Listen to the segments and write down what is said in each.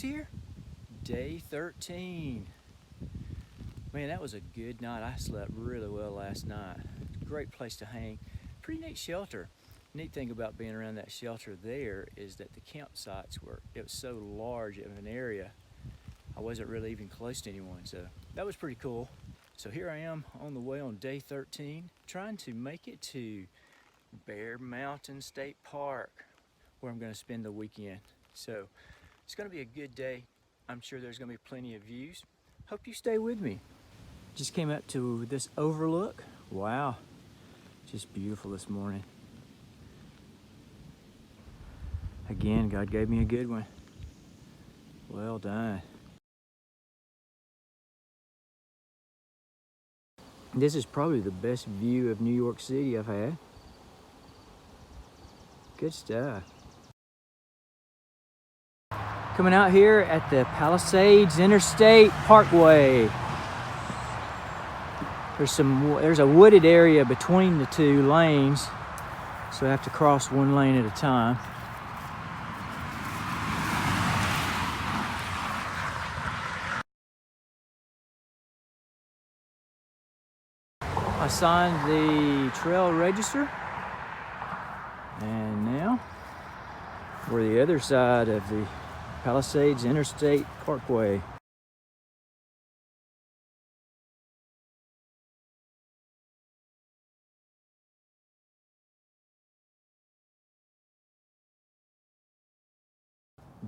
here. Day 13. Man, that was a good night. I slept really well last night. Great place to hang. Pretty neat shelter. Neat thing about being around that shelter there is that the campsites it was so large of an area, I wasn't really even close to anyone, so that was pretty cool. So here I am on the way on day 13, trying to make it to Bear Mountain State Park, where I'm going to spend the weekend. So it's going to be a good day. I'm sure there's going to be plenty of views. Hope you stay with me. Just came up to this overlook. Wow, just beautiful this morning. Again, God gave me a good one. Well done. This is probably the best view of New York City I've had. Good stuff. Coming out here at the Palisades Interstate Parkway. There's a wooded area between the two lanes, so I have to cross one lane at a time. I signed the trail register, and now we're the other side of the Palisades Interstate Parkway.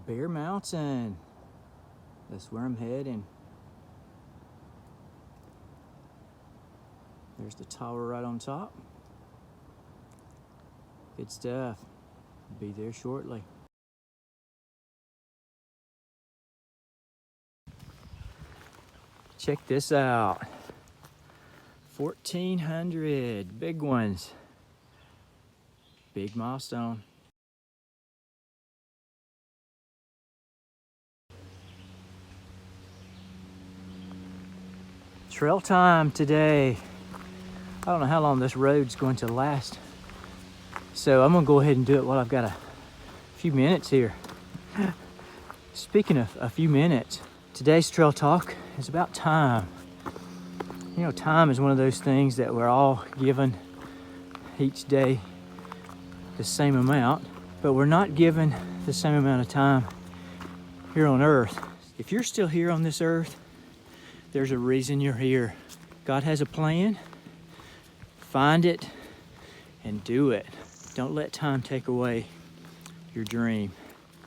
Bear Mountain, that's where I'm heading. There's the tower right on top. Good stuff. Be there shortly. Check this out. 1,400, big ones. Big milestone. Trail time today. I don't know how long this road's going to last, so I'm gonna go ahead and do it while I've got a few minutes here. Speaking of a few minutes, today's trail talk is about time. You know, time is one of those things that we're all given each day the same amount, but we're not given the same amount of time here on earth. If you're still here on this earth, there's a reason you're here. God has a plan. Find it and do it. Don't let time take away your dream.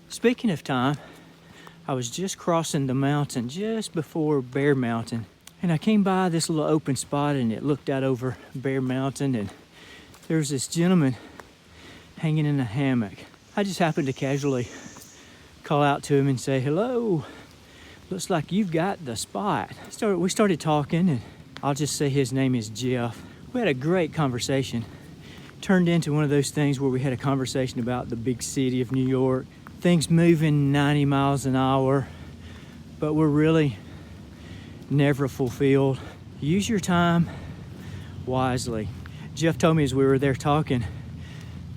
Speaking of time, I was just crossing the mountain just before Bear Mountain, and I came by this little open spot and it looked out over Bear Mountain, and there's this gentleman hanging in a hammock. I just happened to casually call out to him and say, "Hello, looks like you've got the spot." We started talking, and I'll just say his name is Jeff. We had a great conversation. Turned into one of those things where we had a conversation about the big city of New York. Things moving 90 miles an hour, but we're really never fulfilled. Use your time wisely. Jeff told me as we were there talking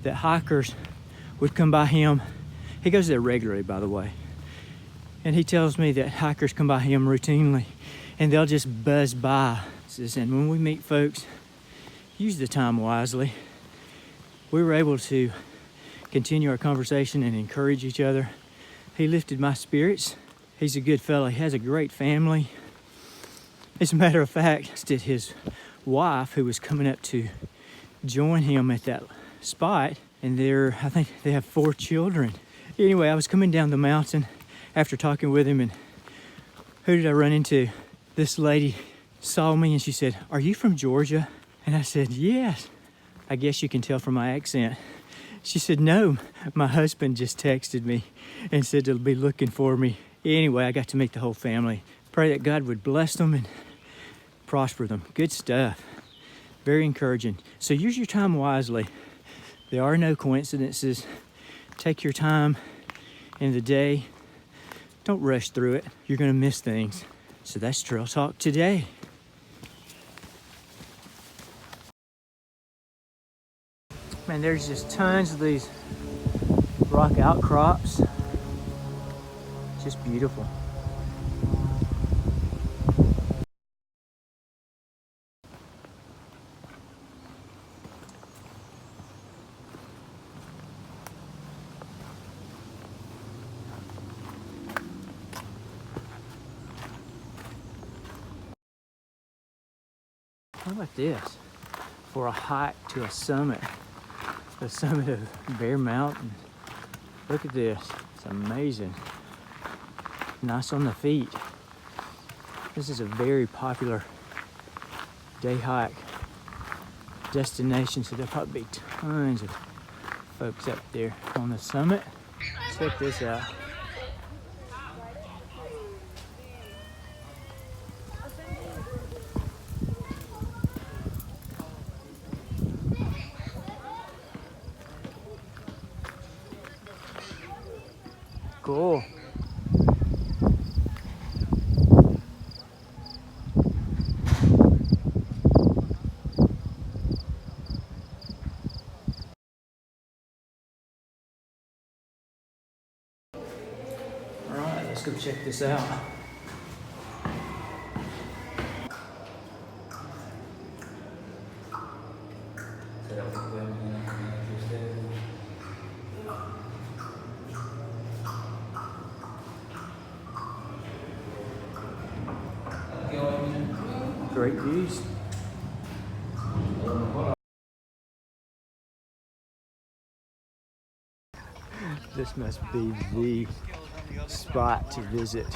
that hikers would come by him. He goes there regularly, by the way. And he tells me that hikers come by him routinely and they'll just buzz by. And when we meet folks, use the time wisely. We were able to continue our conversation and encourage each other. He lifted my spirits. He's a good fellow. He has a great family. As a matter of fact, that his wife, who was coming up to join him at that spot, and I think they have 4 children. Anyway, I was coming down the mountain after talking with him, and who did I run into? This lady saw me and she said, "Are you from Georgia?" And I said, "Yes." I guess you can tell from my accent. She said, "No, my husband just texted me and said he'll be looking for me." Anyway, I got to meet the whole family. Pray that God would bless them and prosper them. Good stuff. Very encouraging. So use your time wisely. There are no coincidences. Take your time in the day. Don't rush through it. You're going to miss things. So that's Trail Talk today. Man, there's just tons of these rock outcrops. Just beautiful. How about this? For a hike to the summit of Bear Mountain. Look at this, it's amazing. Nice on the feet. This is a very popular day hike destination, so there'll probably be tons of folks up there on the summit. Check this out. Cool. All right, let's go check this out. Great views. This must be the spot to visit.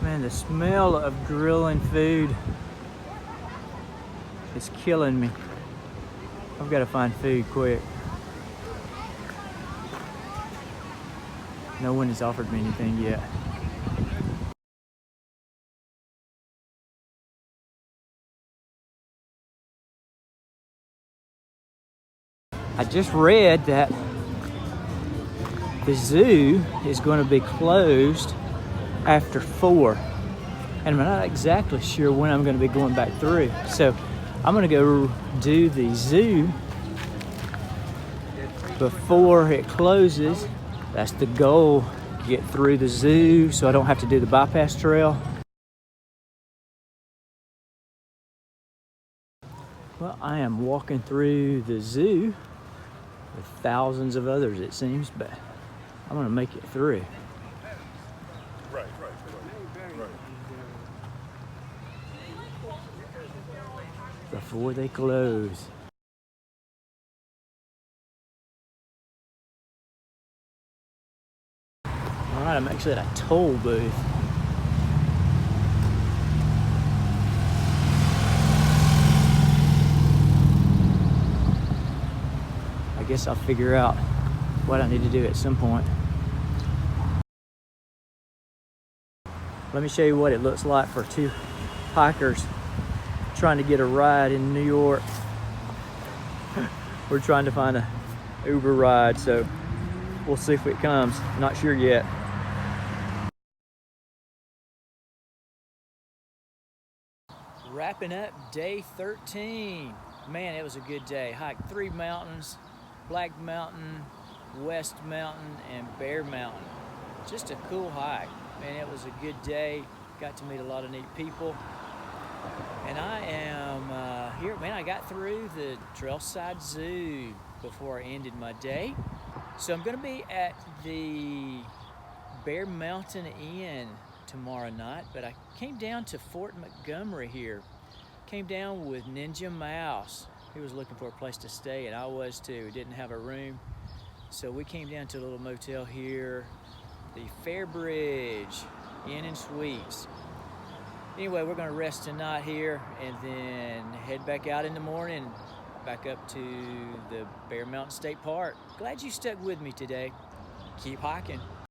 Man, the smell of grilling food is killing me. I've got to find food quick. No one has offered me anything yet. I just read that the zoo is going to be closed after 4, and I'm not exactly sure when I'm going to be going back through. So I'm going to go do the zoo before it closes. That's the goal, get through the zoo so I don't have to do the bypass trail. Well, I am walking through the zoo with thousands of others, it seems, but I'm gonna make it through. Right. Before they close. All right, I'm actually at a toll booth. I guess I'll figure out what I need to do at some point. Let me show you what it looks like for 2 hikers trying to get a ride in New York. We're trying to find a Uber ride, so we'll see if it comes. Not sure yet. Wrapping up day 13. Man, it was a good day. Hiked 3 mountains, Black Mountain, West Mountain, and Bear Mountain. Just a cool hike. Man, it was a good day. Got to meet a lot of neat people. And I am here. Man, I got through the Trailside Zoo before I ended my day. So I'm gonna be at the Bear Mountain Inn tomorrow night, but I came down to Fort Montgomery here. Came down with Ninja Mouse. He was looking for a place to stay, and I was too. Didn't have a room. So we came down to a little motel here, the Fairbridge Inn and Suites. Anyway, we're gonna rest tonight here and then head back out in the morning, back up to the Bear Mountain State Park. Glad you stuck with me today. Keep hiking.